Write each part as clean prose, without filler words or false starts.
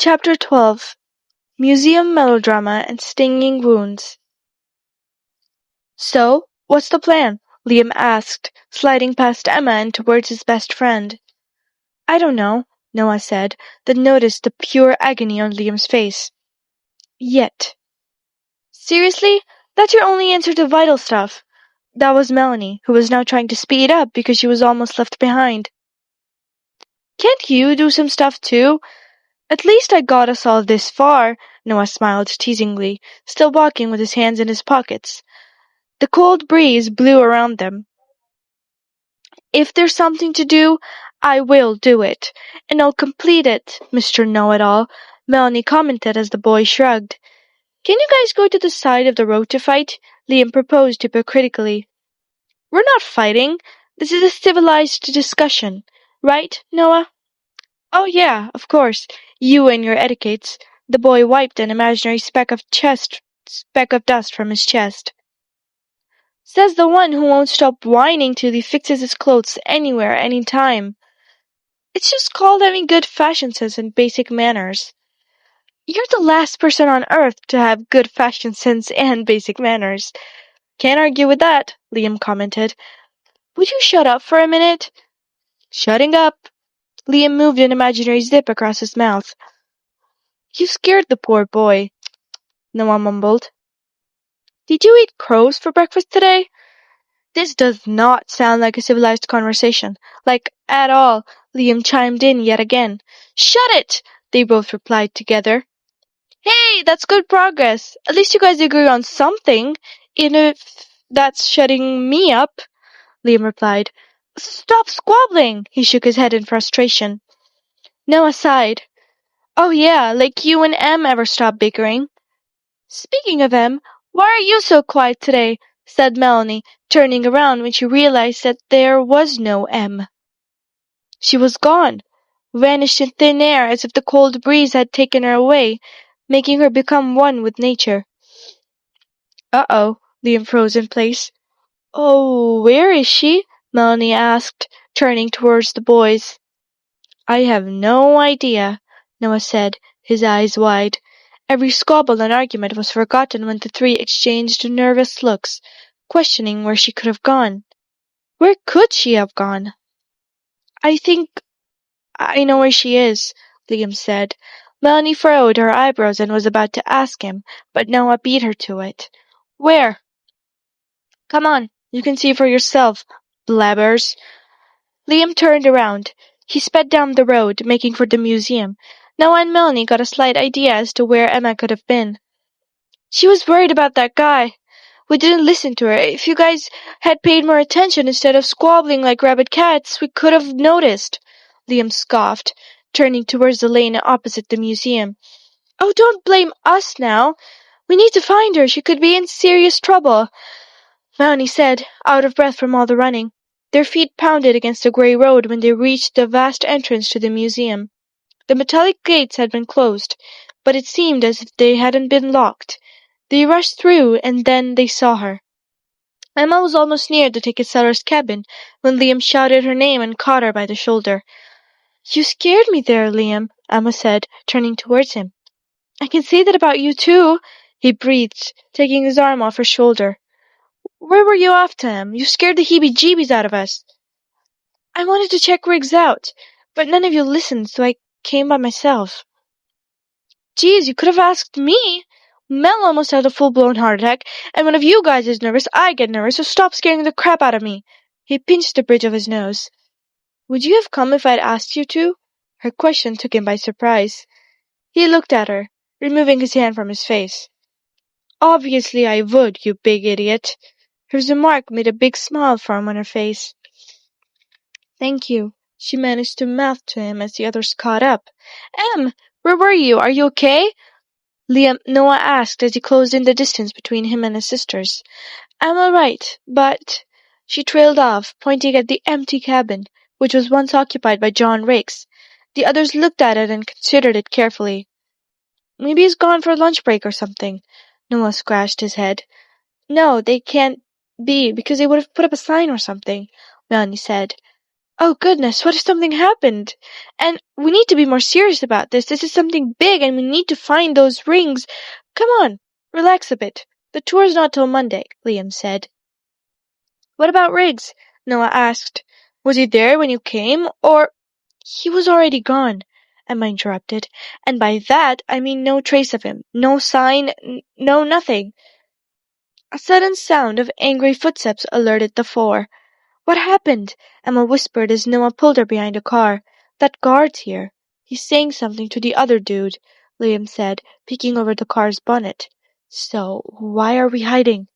Chapter 12 Museum Melodrama and Stinging Wounds. So, what's the plan? Liam asked, sliding past Emma and towards his best friend. I don't know, Noah said, then noticed the pure agony on Liam's face. Yet. Seriously? That's your only answer to vital stuff? That was Melanie, who was now trying to speed up because she was almost left behind. Can't you do some stuff too? At least I got us all this far, Noah smiled teasingly, still walking with his hands in his pockets. The cold breeze blew around them. If there's something to do, I will do it, and I'll complete it, Mr. Know-it-all, Melanie commented as the boy shrugged. Can you guys go to the side of the road to fight? Liam proposed hypocritically. We're not fighting. This is a civilized discussion. Right, Noah? Oh yeah, of course. You and your etiquettes. The boy wiped an imaginary speck of dust from his chest. Says the one who won't stop whining till he fixes his clothes anywhere, anytime. It's just called having good fashion sense and basic manners. You're the last person on earth to have good fashion sense and basic manners. Can't argue with that, Liam commented. Would you shut up for a minute? Shutting up. Liam moved an imaginary zip across his mouth. You scared the poor boy, Noah mumbled. Did you eat crows for breakfast today? This does not sound like a civilized conversation. Like, at all, Liam chimed in yet again. Shut it! They both replied together. Hey, that's good progress. At least you guys agree on something, even if that's shutting me up, Liam replied. Stop squabbling! He shook his head in frustration. Noah sighed. Oh yeah, like you and Em ever stop bickering? Speaking of Em, why are you so quiet today? Said Melanie, turning around when she realized that there was no Em. She was gone, vanished in thin air as if the cold breeze had taken her away, making her become one with nature. Uh-oh, Liam froze in place. Oh, where is she? Melanie asked, turning towards the boys. I have no idea, Noah said, his eyes wide. Every squabble and argument was forgotten when the three exchanged nervous looks, questioning where she could have gone. Where could she have gone? I think I know where she is, Liam said. Melanie furrowed her eyebrows and was about to ask him, but Noah beat her to it. Where? Come on, you can see for yourself, blabbers. Liam turned around. He sped down the road, making for the museum. Noah and Melanie got a slight idea as to where Emma could have been. She was worried about that guy. We didn't listen to her. If you guys had paid more attention instead of squabbling like rabid cats, we could have noticed, Liam scoffed, turning towards the lane opposite the museum. Oh, don't blame us now. We need to find her. She could be in serious trouble, Melanie said, out of breath from all the running. Their feet pounded against the grey road when they reached the vast entrance to the museum. The metallic gates had been closed, but it seemed as if they hadn't been locked. They rushed through, and then they saw her. Emma was almost near the ticket seller's cabin when Liam shouted her name and caught her by the shoulder. You scared me there, Liam, Emma said, turning towards him. I can say that about you, too, he breathed, taking his arm off her shoulder. Where were you off to, Em? You scared the heebie-jeebies out of us. I wanted to check Riggs out, but none of you listened, so I came by myself. Geez, you could have asked me. Mel almost had a full-blown heart attack, and when one of you guys is nervous, I get nervous, so stop scaring the crap out of me. He pinched the bridge of his nose. Would you have come if I'd asked you to? Her question took him by surprise. He looked at her, removing his hand from his face. Obviously I would, you big idiot. Her remark made a big smile form on her face. Thank you, she managed to mouth to him as the others caught up. Em, where were you? Are you okay? Noah asked as he closed in the distance between him and his sisters. I'm all right, but... She trailed off, pointing at the empty cabin, which was once occupied by John Riggs. The others looked at it and considered it carefully. Maybe he's gone for a lunch break or something. Noah scratched his head. No, they can't be, because they would have put up a sign or something, Melanie said. Oh goodness, what if something happened? And we need to be more serious about this. This is something big and we need to find those rings. Come on, relax a bit. The tour's not till Monday, Liam said. What about Riggs? Noah asked. Was he there when you came, or... He was already gone, Emma interrupted. And by that, I mean no trace of him. No sign, no nothing. A sudden sound of angry footsteps alerted the four. What happened? Emma whispered as Noah pulled her behind a car. That guard's here. He's saying something to the other dude, Liam said, peeking over the car's bonnet. So, why are we hiding?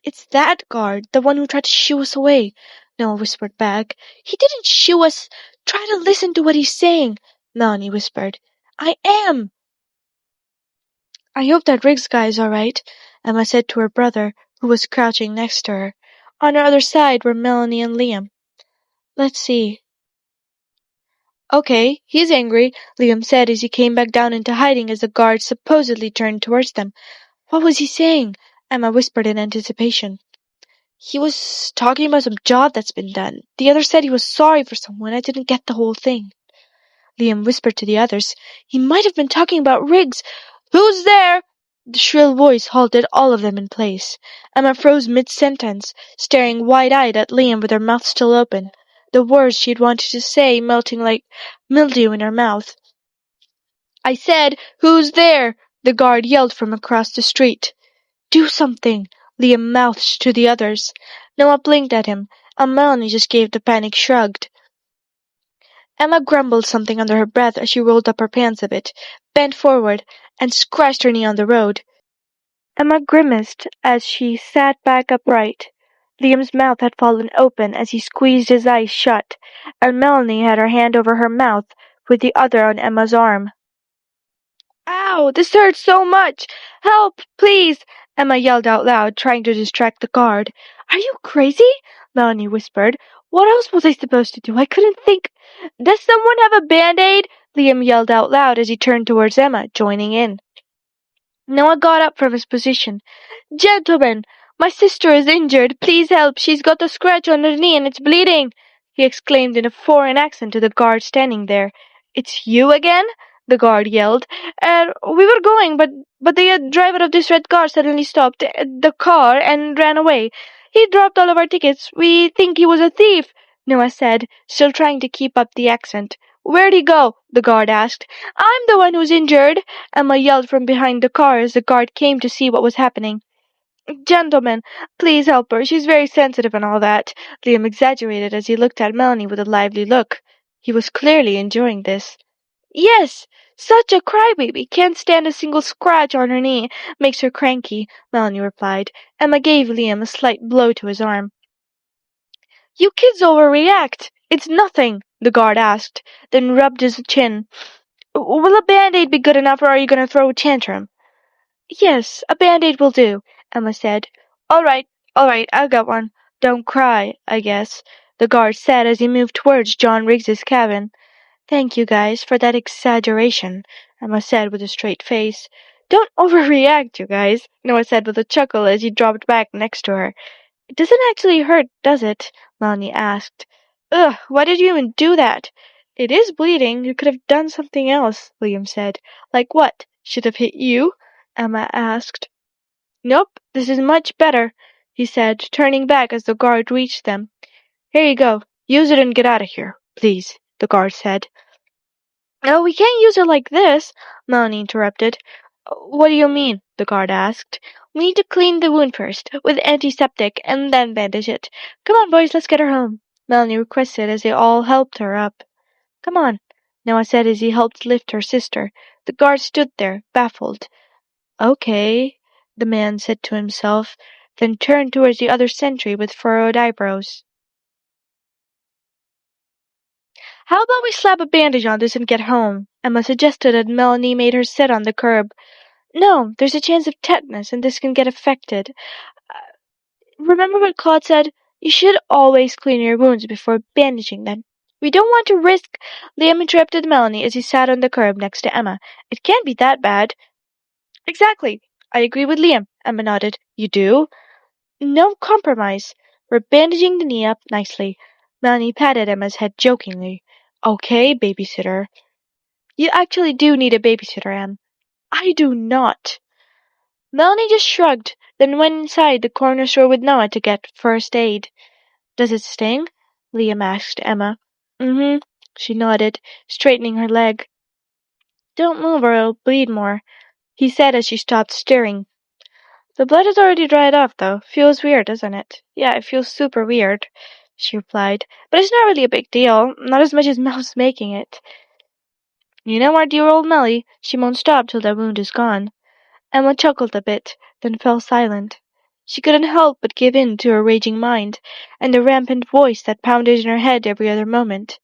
It's that guard, the one who tried to shoo us away, Noah whispered back. He didn't shoo us. Try to listen to what he's saying, Melanie whispered. I am. I hope that Riggs guy is all right, Emma said to her brother, who was crouching next to her. On her other side were Melanie and Liam. Let's see. Okay, he's angry, Liam said as he came back down into hiding as the guard supposedly turned towards them. What was he saying? Emma whispered in anticipation. He was talking about some job that's been done. The other said he was sorry for someone. I didn't get the whole thing. Liam whispered to the others. He might have been talking about Riggs. Who's there? The shrill voice halted all of them in place. Emma froze mid-sentence, staring wide-eyed at Liam with her mouth still open, the words she'd wanted to say melting like mildew in her mouth. I said, who's there? The guard yelled from across the street. Do something, Liam mouthed to the others. Noah blinked at him, and Melanie just gave the panic shrug. Emma grumbled something under her breath as she rolled up her pants a bit, bent forward, and scratched her knee on the road. Emma grimaced as she sat back upright. Liam's mouth had fallen open as he squeezed his eyes shut, and Melanie had her hand over her mouth, with the other on Emma's arm. Ow! This hurts so much! Help, please! Emma yelled out loud, trying to distract the guard. Are you crazy? Melanie whispered. What else was I supposed to do? I couldn't think. Does someone have a Band-Aid? Liam yelled out loud as he turned towards Emma, joining in. Noah got up from his position. Gentlemen, my sister is injured. Please help. She's got a scratch on her knee and it's bleeding, he exclaimed in a foreign accent to the guard standing there. It's you again? The guard yelled. We were going, but the driver of this red car suddenly stopped the car and ran away. He dropped all of our tickets. We think he was a thief, Noah said, still trying to keep up the accent. Where'd he go? The guard asked. I'm the one who's injured, Emma yelled from behind the car as the guard came to see what was happening. Gentlemen, please help her. She's very sensitive and all that, Liam exaggerated as he looked at Melanie with a lively look. He was clearly enjoying this. Yes, such a crybaby. Can't stand a single scratch on her knee. Makes her cranky, Melanie replied. Emma gave Liam a slight blow to his arm. You kids overreact. It's nothing, the guard asked, then rubbed his chin. Will a Band-Aid be good enough, or are you going to throw a tantrum? Yes, a Band-Aid will do, Emma said. All right, I'll get one. Don't cry, I guess, the guard said as he moved towards John Riggs's cabin. Thank you, guys, for that exaggeration, Emma said with a straight face. Don't overreact, you guys, Noah said with a chuckle as he dropped back next to her. It doesn't actually hurt, does it? Melanie asked. Ugh, why did you even do that? It is bleeding. You could have done something else, Liam said. Like what? Should have hit you? Emma asked. Nope, this is much better, he said, turning back as the guard reached them. Here you go. Use it and get out of here, please, the guard said. Oh, we can't use it like this, Melanie interrupted. What do you mean? The guard asked. We need to clean the wound first, with antiseptic, and then bandage it. Come on, boys, let's get her home, Melanie requested as they all helped her up. Come on, Noah said as he helped lift her sister. The guard stood there, baffled. Okay, the man said to himself, then turned towards the other sentry with furrowed eyebrows. How about we slap a bandage on this and get home? Emma suggested, and Melanie made her sit on the curb. No, there's a chance of tetanus, and this can get affected. Remember what Claude said? You should always clean your wounds before bandaging them. We don't want to risk... Liam interrupted Melanie as he sat on the curb next to Emma. It can't be that bad. Exactly. I agree with Liam, Emma nodded. You do? No compromise. We're bandaging the knee up nicely. Melanie patted Emma's head jokingly. Okay, babysitter. You actually do need a babysitter, Em. I do not. Melanie just shrugged, then went inside the corner store with Noah to get first aid. Does it sting? Liam asked Emma. Mm-hmm, she nodded, straightening her leg. Don't move or it'll bleed more, he said as she stopped stirring. The blood has already dried off, though. Feels weird, doesn't it? Yeah, it feels super weird, she replied. But it's not really a big deal. Not as much as Mel's making it. You know our dear old Melly. She won't stop till the wound is gone. Emma chuckled a bit, then fell silent. She couldn't help but give in to her raging mind, and the rampant voice that pounded in her head every other moment.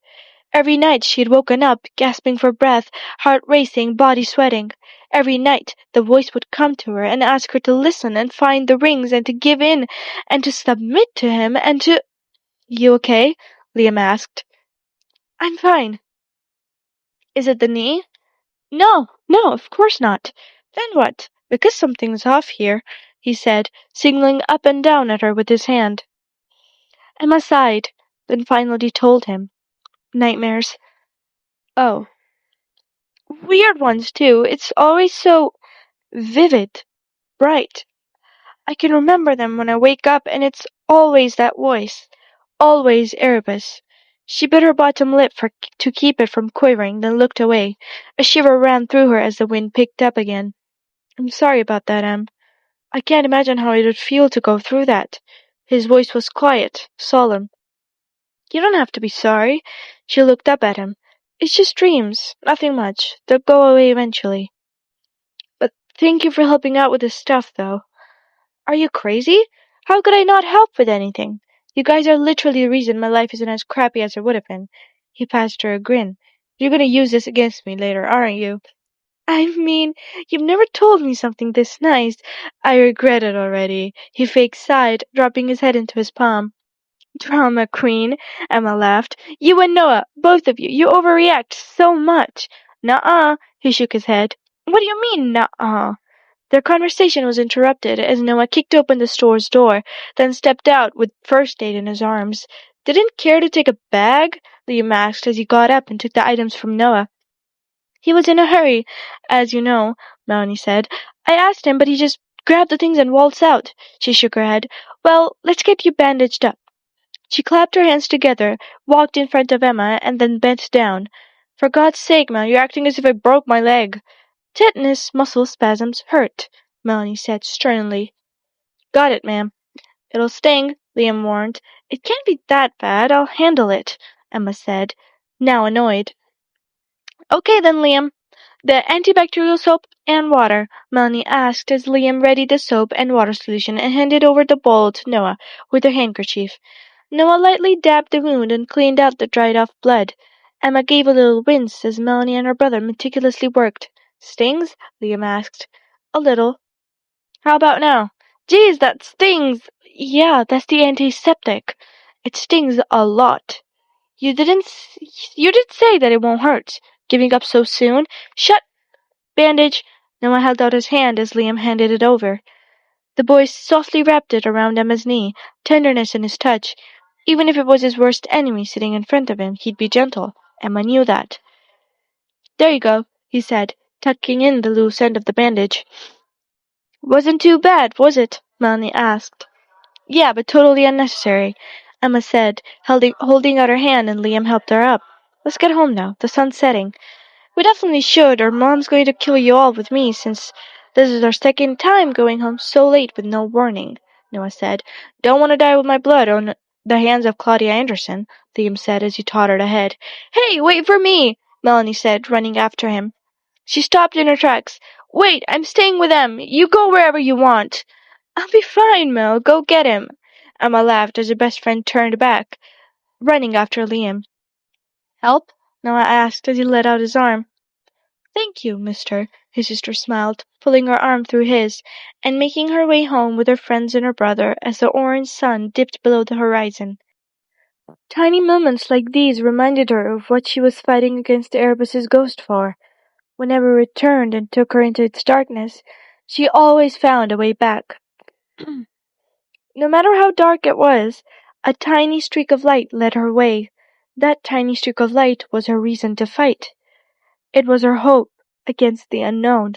Every night she had woken up, gasping for breath, heart racing, body sweating. Every night the voice would come to her and ask her to listen and find the rings and to give in and to submit to him and to... You okay? Liam asked. I'm fine. Is it the knee? No, no, of course not. Then what? Because something's off here, he said, signaling up and down at her with his hand. Emma sighed, then finally told him. Nightmares. Oh. Weird ones, too. It's always so vivid, bright. I can remember them when I wake up, and it's always that voice. Always Erebus. She bit her bottom lip to keep it from quivering, then looked away. A shiver ran through her as the wind picked up again. I'm sorry about that, Em. I can't imagine how it would feel to go through that. His voice was quiet, solemn. You don't have to be sorry. She looked up at him. It's just dreams, nothing much. They'll go away eventually. But thank you for helping out with this stuff, though. Are you crazy? How could I not help with anything? You guys are literally the reason my life isn't as crappy as it would have been. He passed her a grin. You're gonna use this against me later, aren't you? I mean, you've never told me something this nice. I regret it already. He fake sighed, dropping his head into his palm. Drama queen, Emma laughed. You and Noah, both of you, you overreact so much. Nuh-uh, he shook his head. What do you mean, nuh-uh? Their conversation was interrupted as Noah kicked open the store's door, then stepped out with first aid in his arms. Didn't care to take a bag? Liam asked as he got up and took the items from Noah. He was in a hurry, as you know, Melanie said. I asked him, but he just grabbed the things and waltzed out. She shook her head. Well, let's get you bandaged up. She clapped her hands together, walked in front of Emma, and then bent down. For God's sake, Mel, you're acting as if I broke my leg. Tetanus muscle spasms hurt, Melanie said sternly. Got it, ma'am. It'll sting, Liam warned. It can't be that bad. I'll handle it, Emma said, now annoyed. Okay then, Liam. The antibacterial soap and water, Melanie asked as Liam readied the soap and water solution and handed over the bowl to Noah with her handkerchief. Noah lightly dabbed the wound and cleaned out the dried-off blood. Emma gave a little wince as Melanie and her brother meticulously worked. Stings? Liam asked. A little. How about now? Geez, that stings! Yeah, that's the antiseptic. It stings a lot. You did say that it won't hurt. Giving up so soon? Shut! Bandage! Noah held out his hand as Liam handed it over. The boy softly wrapped it around Emma's knee, tenderness in his touch. Even if it was his worst enemy sitting in front of him, he'd be gentle. Emma knew that. There you go, he said, tucking in the loose end of the bandage. Wasn't too bad, was it? Melanie asked. Yeah, but totally unnecessary, Emma said, holding out her hand, and Liam helped her up. Let's get home now. The sun's setting. We definitely should, or Mom's going to kill you all with me, since this is our second time going home so late with no warning, Noah said. Don't want to die with my blood on the hands of Claudia Anderson, Liam said as he tottered ahead. Hey, wait for me, Melanie said, running after him. She stopped in her tracks. Wait, I'm staying with them. You go wherever you want. I'll be fine, Mel. Go get him. Emma laughed as her best friend turned back, running after Liam. Help? Noah asked as he let out his arm. Thank you, mister, his sister smiled, pulling her arm through his, and making her way home with her friends and her brother as the orange sun dipped below the horizon. Tiny moments like these reminded her of what she was fighting against Erebus's ghost for. Whenever it turned and took her into its darkness, she always found a way back. No matter how dark it was, A tiny streak of light led her way. That tiny streak of light was her reason to fight. It was her hope against the unknown.